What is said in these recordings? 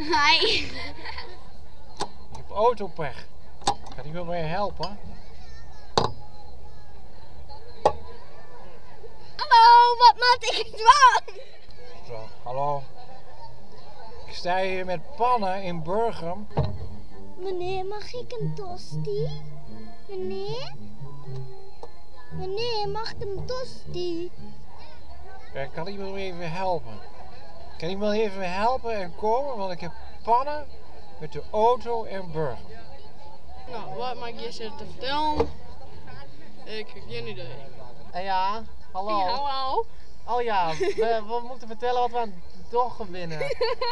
Hi. Ik heb autopech. Kan iemand mij helpen? Hallo, wat maak ik doen? Zo, hallo. Ik sta hier met pannen in Burgum. Meneer, mag ik een tosti? Meneer? Meneer, mag ik een tosti? Ja, kan iemand me even helpen? Kan iemand even helpen en komen? Want ik heb pannen met de auto in Burgum. Nou, wat mag je ze te vertellen? Ik heb geen idee. Ja, hallo. Ja, hallo. Oh ja, we moeten vertellen wat we aan het doggen winnen.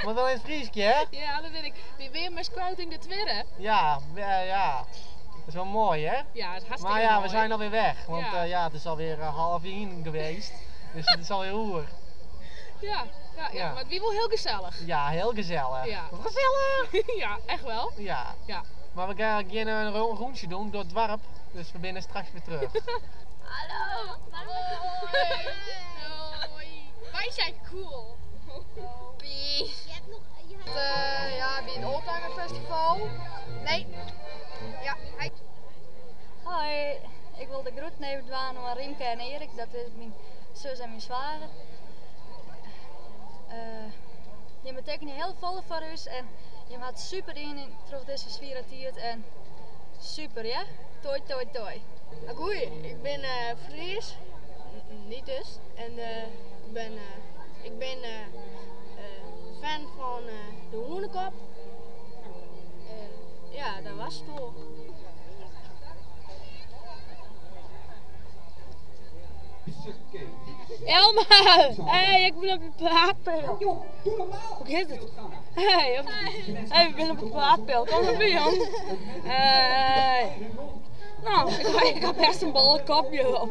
Maar wel in het Frysk, hè? Ja, dat weet ik. Weer met scouting de Twirren. Ja, ja. Dat is wel mooi, hè? Ja, het is hartstikke Maar ja, mooi. we zijn alweer weg. Want Ja. het is alweer 12:30 geweest. Dus het is alweer roer. Ja, Ja. maar wie wil heel gezellig. Ja, heel gezellig. Ja. Wat gezellig! Ja, echt wel. Ja. Ja. Maar we gaan een rondje doen door het dorp. Dus we binnen straks weer terug. Hallo. Hoi. Wij zijn cool. Ja, bij het Oldtimer Festival. Nee. Ja, hij. Hoi, ik wil de groeten even doen aan Riemke en Erik, dat is mijn zus en mijn zwager. Je betekent heel veel voor ons en je maakt super in terug deze sfeer en super, ja? Toi, toi, toi. Goeie, ik ben Frysk, niet dus. En ik ben fan van de Hoenekop. Ja, dat was het toch. Elma, hey, ik ben op het Praatpeal. Hoe is het? Hey, ik ben op het Praatpeal. Kom maar bij, Jan. Nou, ik heb best een bolle kopje op.